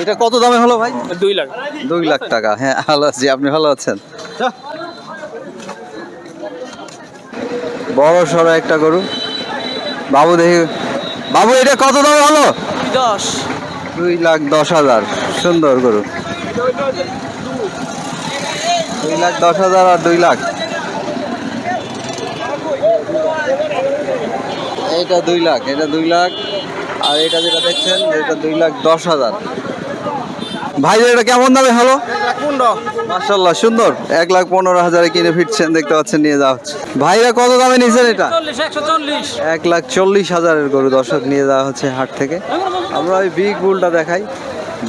এটা কত দামে হলো ভাই? 2 লাখ। 2 লাখ টাকা। হ্যাঁ ভালো আছি, আপনি ভালো আছেন? বড় সড়ো একটা গরু বাবু, দেখি বাবু এটা কত দামে হলো? 10। 2,10,000। সুন্দর গরু। 2,10,000 আর 2 লাখ। এটা 2 লাখ, এটা 2 লাখ। আর এটা যেটা দেখছেন এটা 2,10,000। ভাই এটা কেমন দামে হলো? 1,15,000। মাশাআল্লাহ সুন্দর। 1,15,000 কিনে ফিরছেন, দেখতে পাচ্ছেন নিয়ে যাওয়া হচ্ছে। ভাইরা কত দামে নিয়েছেন এটা? 140। 1,40,000 গরু দর্শক নিয়ে যাওয়া হচ্ছে হাট থেকে। আমরা ওই বিগ বুলটা দেখাই,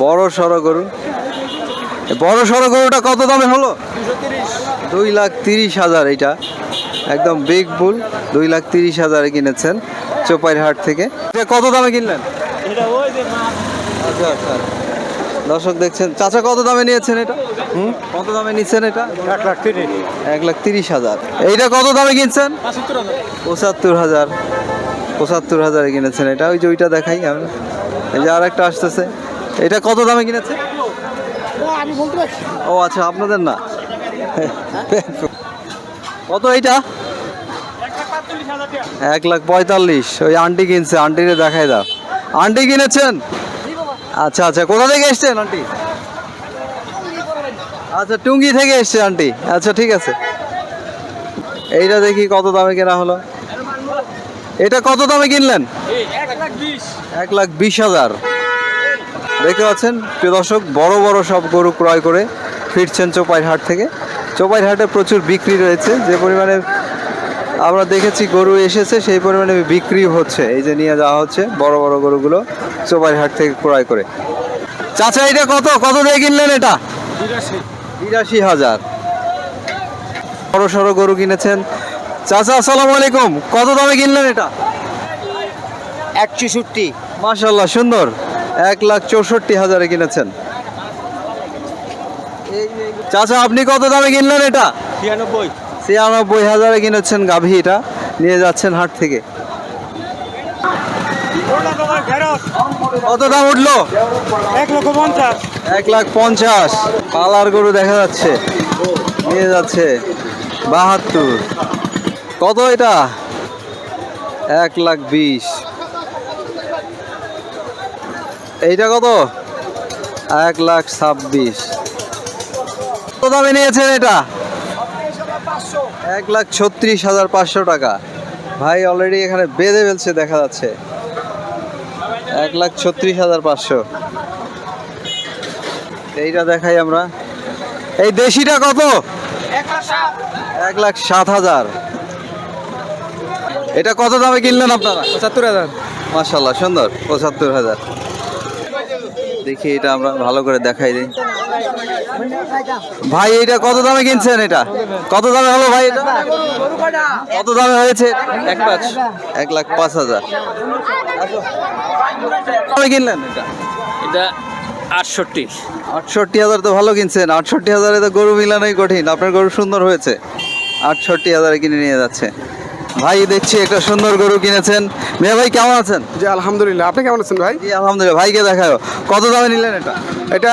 বড় সড়ো গরু। বড় সড়ো গরুটা কত দামে হলো? 2,30,000। এটা একদম বিগ বুল, 2,30,000 কিনেছেন চোপাইর হাট থেকে। এটা কত দামে কিনলেন? আচ্ছা আচ্ছা, দর্শক দেখছেন। চাচা কত দামে নিয়েছেন এটা? কত দামে নিচ্ছেন এটা? 1,30,000। এইটা কত দামে কিনছেন? 75,000। 75,000 কিনেছেন এটা। ওই যে ওইটা দেখাই আমি, এই যে আর একটা আসতেছে। এটা কত দামে কিনেছে? ও আচ্ছা, আপনাদের না। কত এইটা? 1,45,000। ওই আন্টি কিনছে, আন্টিরে দেখাই দাও। আন্টি কিনেছেন? আচ্ছা আচ্ছা, কোথা থেকে এসছেন আন্টি? আচ্ছা, টুঙ্গি থেকে এসছে আন্টি। আচ্ছা ঠিক আছে। এইটা দেখি কত দামে কেনা হলো। এটা কত দামে কিনলেন? 1,20,000। দেখতে পাচ্ছেন প্রিয় দর্শক, বড় বড় সব গরু ক্রয় করে ফিরছেন চোপাইর হাট থেকে। চোপাইর হাটে প্রচুর বিক্রি রয়েছে, যে পরিমাণে আমরা দেখেছি গরু এসেছে সেই পরিমাণে বিক্রি হচ্ছে। এই যে নিয়ে যাওয়া হচ্ছে বড় বড় গরুগুলো চোপাইর হাট থেকে ক্রয় করে। চাচা এটা কত কত দিয়ে কিনলেন এটা? ৮২,০০০। বড় সড়ো গরু কিনেছেন। চাচা আসসালামু আলাইকুম, কত দামে কিনলেন এটা? 164। মাশাআল্লাহ সুন্দর। 1,64,000 কিনেছেন। চাচা আপনি কত দামে কিনলেন এটা? 96। 96,000 কিনেছেন গাভী। এটা নিয়ে যাচ্ছেন হাট থেকে। কত দাম উঠলো? 1,50,000। 1,50,000। পালার গরু দেখা যাচ্ছে, নিয়ে যাচ্ছে 72। কত এটা? 1,20,000। এইটা কত? 1,26,000। কত দামে নিয়েছেন এটা? 1,36,500 টাকা। ভাই অলরেডি এখানে বেঁধে ফেলছে দেখা যাচ্ছে। 1,36,500। এইটা দেখাই আমরা। এই দেশিটা কত? 1,07,000। এটা কত দামে কিনলেন আপনারা? 75,000। মাশাআল্লাহ সুন্দর। 75,000। দেখি এটা আমরা ভালো করে দেখাই দিই। ভাই এটা কত দামে কিনছেন? এটা কত দামে হলো ভাই? এটা কত দামে হয়েছে? 1,05,000 দামে কিনলেন এটা? এটা 68। 68,000 তো ভালো কিনছেন। 68,000 তো গরু মিলানোই কঠিন। আপনার গরু সুন্দর হয়েছে। 68,000 কিনে নিয়ে যাচ্ছে। ভাই দেখছি একটা সুন্দর গরু কিনেছেন। মেয়ে ভাই কেমন আছেন? জি আলহামদুলিল্লাহ, আপনি কেমন আছেন ভাই? জি আলহামদুলিল্লাহ। ভাইকে দেখাও, কত দামে নিলেন এটা? এটা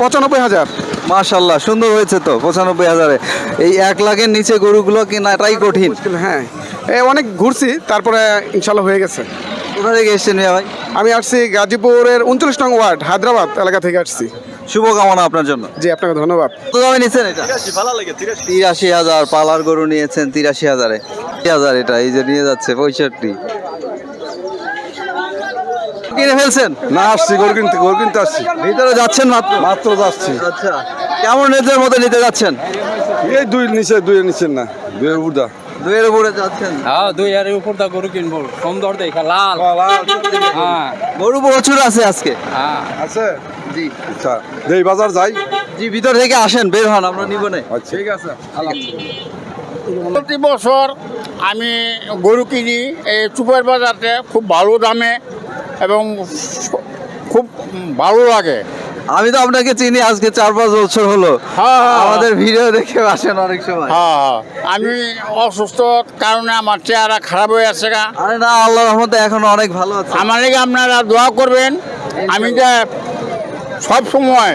95,000। মাশাআল্লাহ সুন্দর হয়েছে তো। 95,000। এই 1,00,000-এর নিচে গরুগুলো কেনাটাই কঠিন। মুশকিল, হ্যাঁ। অনেক ঘুরছি, তারপরে ইনশাল্লাহ হয়ে গেছে। কোথা থেকে এসছেন মিয়া ভাই? আমি আসছি গাজীপুরের 39 নং ওয়ার্ড হায়দ্রাবাদ এলাকা থেকে আসছি। শুভকামনা আপনার জন্য। জি আপনাকে ধন্যবাদ। কত দামে নিচ্ছেন এটা? 83,000। পালার গরু নিয়েছেন 83,000-এ। 3,000 এটা, এই যে নিয়ে যাচ্ছে 65। কিনে ফেলছেন? না, আসছি গরু কিনতে আসছি। ভিতরে যাচ্ছেন মাত্র? মাত্র যাচ্ছি। আচ্ছা, কেমন রেঞ্জের মধ্যে নিতে যাচ্ছেন? এই দুইয়ের নিচের না, দুইয়ের উর্দা। 2-এর উপরে যাচ্ছেন? হ্যাঁ, 2,000 উপর দা গরু কিনবো। সুন্দর দেখা লাল। হ্যাঁ গরু প্রচুর আছে আজকে। হ্যাঁ। আছে? জি আচ্ছা, এই বাজার যাই। জি, ভিতর থেকে আসেন, বের হন, আমরা নিব না। আচ্ছা ঠিক আছে। প্রতি বছর আমি গরু কিনি এই চুপের বাজারে খুব ভালো দামে এবং খুব ভালো লাগে। আমি তো আপনাকে চিনি আজকে 4-5 বছর হলো। হ্যাঁ, আমাদের ভিডিও দেখে আসেন অনেক সময়। হ্যাঁ, আমি অসুস্থ কারণে আমার চেহারা খারাপ হয়ে আছে গা। আরে না, আল্লাহর রহমতে এখন অনেক ভালো আছে। আমার লেগে আপনারা দোয়া করবেন। আমি যে সব সময়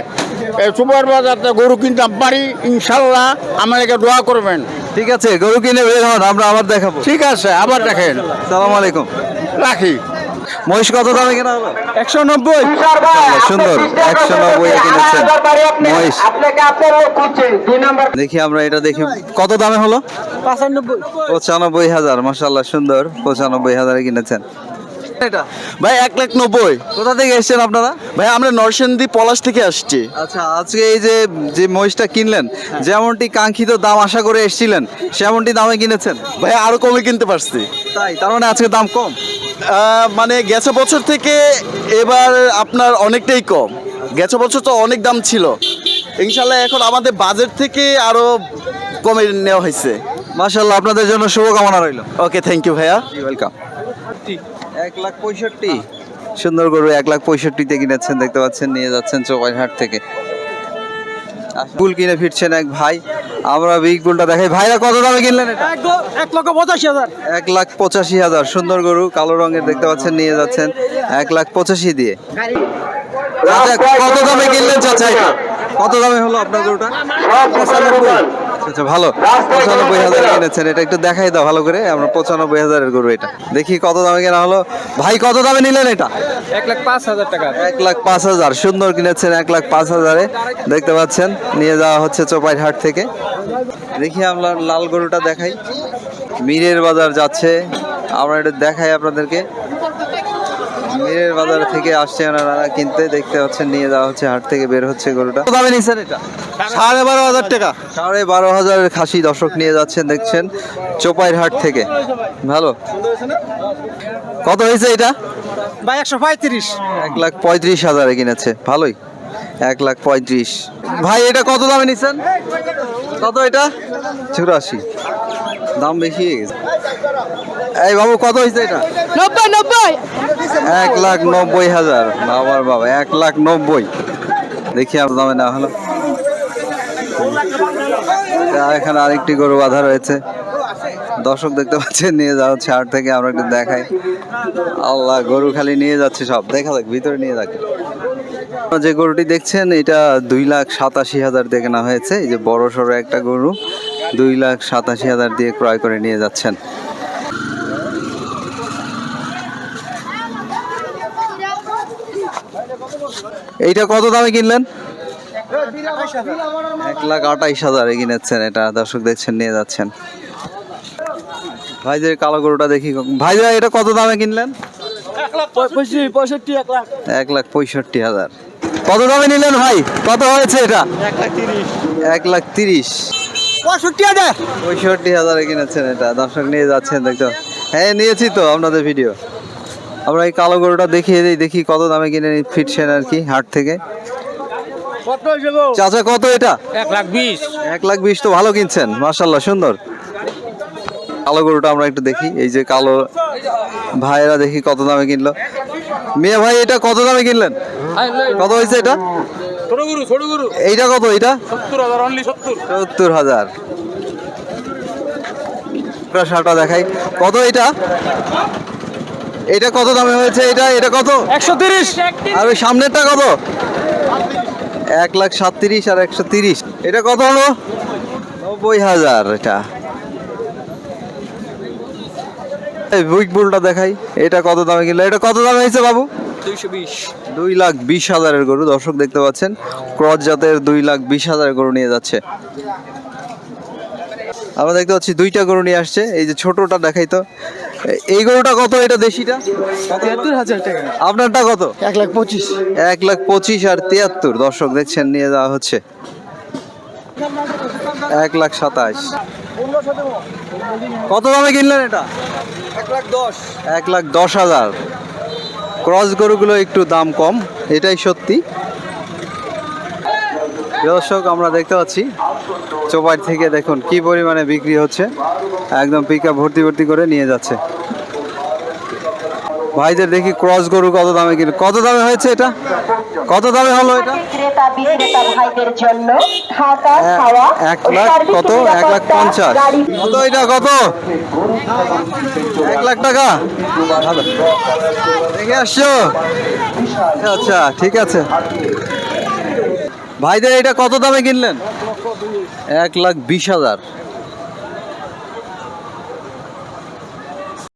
এই সুপার বাজারতে গরু কিনতাম পারি, ইনশাল্লাহ আমাদেরকে দোয়া করবেন। ঠিক আছে, গরু কিনে বের হন, আমরা আবার দেখাবো। ঠিক আছে, আবার দেখেন, সালাম আলাইকুম। রাখি। মহিষ কত দামে কেনা হলো? 190। সুন্দর, 190 এ কিনেছেন মহিষ। দেখি আমরা এটা দেখি কত দামে হলো? 95,000। মাশাআল্লাহ, সুন্দর, 95,000 এ কিনেছেন এটা। ভাই 1,90,000। কোথা থেকে এসেছেন আপনারা? ভাই আমরা নরসিংদী পলাশ থেকে আসছি। আচ্ছা, আজকে এই যে যে মহিষটা কিনলেন, যেমনটি কাঙ্ক্ষিত দাম আশা করে এসেছিলেন সেমনটি দামে কিনেছেন? ভাই আরো কমে কিনতে পারছি। তাই, তার মানে আজকে দাম কম? মানে গেছে বছর থেকে এবার আপনার অনেকটাই কম। গেছে বছর তো অনেক দাম ছিল, ইনশাল্লাহ এখন আমাদের বাজেট থেকে আরো কমে নেওয়া হয়েছে। মাশাআল্লাহ, আপনাদের জন্য শুভকামনা রইল। ওকে, থ্যাংক ইউ ভাইয়া। ওয়েলকাম। 1,65,000 সুন্দর গরু 1,65,000 কিনেছেন, দেখতে পাচ্ছেন, নিয়ে যাচ্ছেন চৌপাইহাট থেকে। বুল কিনে ফিরছেন এক ভাই। আমরা বিগ বুলটা দেখাই। ভাইরা কত দামে কিনলেন এটা? 1,85,000। 1,85,000 সুন্দর গরু, কালো রঙের, দেখতে পাচ্ছেন, নিয়ে যাচ্ছেন 1,85,000 দিয়ে। চাচা, কত দামে কিনলেন চাচা এটা? কত দামে হলো আপনার গরুটা? 95,000। আচ্ছা, ভালো, 95,000 কিনেছেন। এটা একটু দেখাই দাও ভালো করে। আমরা 95,000 গরু এটা। দেখি কত দামে কেনা হলো। ভাই কত দামে নিলেন এটা? 1,05,000 টাকা। 1,05,000 সুন্দর কিনেছেন 1,05,000 এ, দেখতে পাচ্ছেন, নিয়ে যাওয়া হচ্ছে চৌপাইহাট থেকে। দেখি আমরা লাল গরুটা দেখাই। মীরের বাজার যাচ্ছে, আমরা এটা দেখাই আপনাদেরকে। মীরের বাজার থেকে আসছে ওনারা কিনতে, দেখতে পাচ্ছেন, নিয়ে যাওয়া হচ্ছে হাট থেকে, বের হচ্ছে গরুটা। কত দামে নিচ্ছেন এটা? 12,500 টাকা। 12,500 খাসি দর্শক নিয়ে যাচ্ছেন, দেখছেন, চোপাইরহাট থেকে। ভালো, কত হয়েছে এটা? ভাই 135। 1,35,000 এ কিনেছে, ভালোই, 1,35,000। ভাই এটা কত দামে নিচ্ছেন? কত এটা? 84। দাম বেশি হয়ে গেছে। এই বাবু, কত হয়েছে এটা? 90। 1,90,000। বাবার বাবা, 1,90,000। দেখি আপনার দামে নেওয়া হলো। এখানে আরেকটি গরু বাঁধা রয়েছে, দর্শক দেখতে পাচ্ছেন, নিয়ে যাওয়া হচ্ছে হাট থেকে। আমরা একটু দেখাই। আল্লাহ, গরু খালি নিয়ে যাচ্ছে সব, দেখা যাক, ভিতরে নিয়ে যাক। যে গরুটি দেখছেন এটা 2,87,000 দিয়ে কেনা হয়েছে। এই যে বড় সড়ো একটা গরু 2,87,000 দিয়ে ক্রয় করে নিয়ে যাচ্ছেন। এইটা কত দামে কিনলেন? 1,28,000 এ কিনেছেন এটা, দর্শক দেখছেন, নিয়ে যাচ্ছেন। ভাইদের কালো গরুটা দেখি। ভাইরা এটা কত দামে কিনলেন? 1,65,000। কত দামে নিলেন ভাই? কত হয়েছে এটা? 1,30,000। 65,000 এ কিনেছেন এটা, দর্শক নিয়ে যাচ্ছেন, দেখতে। হ্যাঁ, নিয়েছি তো আপনাদের ভিডিও। আমরা এই কালো গরুটা দেখিয়ে দিই, দেখি কত দামে কিনে ফিরছেন আর কি হাট থেকে। চাচা কত এটা? 1,20,000। 1,20,000 তো ভালো কিনছেন, মাশাআল্লাহ, সুন্দর। কালো গরুটা আমরা একটু দেখি। এই যে কালো ভাইরা, দেখি কত দামে কিনলো। মিয়া ভাই, এটা কত দামে কিনলেন? কত হয়েছে এটা? ছোট গরু। এইটা কত? এটা 70,000 অনলি 70। 70,000। শার্টটা দেখাই। কত এটা? এটা কত দামে হয়েছে? এটা কত? 130। আর ওই সামনেরটা কত? 1,37,000 আর 130। এটা কত হলো? 90,000 এটা। এই বুইক বুলটা দেখাই। এটা কত দামে কিনলো? এটা কত দামে হয়েছে বাবু? 220। 2,20,000 এর গরু, দর্শক দেখতে পাচ্ছেন, ক্রস জাতের 2,20,000 গরু নিয়ে যাচ্ছে। আমরা দেখতে পাচ্ছি দুইটা গরু নিয়ে আসছে। এই যে ছোটটা দেখাই তো। এই গরুটা কত? এটা দেশিটা 73,000 টাকা। আপনারটা কত? 1,25,000। 1,25,000 আর 73, দর্শক দেখছেন, নিয়ে যাওয়া হচ্ছে। 1,27,000। কত দামে কিনলেন এটা? 1,10,000। 1,10,000। ক্রস গরুগুলো একটু দাম কম, এটাই সত্যি। দর্শক আমরা দেখতে পাচ্ছি চোপাই থেকে, দেখুন কি পরিমাণে বিক্রি হচ্ছে, একদম পিকআপ ভর্তি ভর্তি করে নিয়ে যাচ্ছে। ভাইদের দেখি ক্রস গরু কত দামে কিনে, কত দামে হয়েছে এটা? কত দামে হলো এটা? ক্রেতা বিক্রেতা ভাইদের জন্য থাকা খাওয়া 1,00,000 কত? 1,50,000। কত এটা? কত? 1,00,000 টাকা। ভালো দেখে আসছো? আচ্ছা, ঠিক আছে। ভাইদের এটা কত দামে কিনলেন? 1,20,000।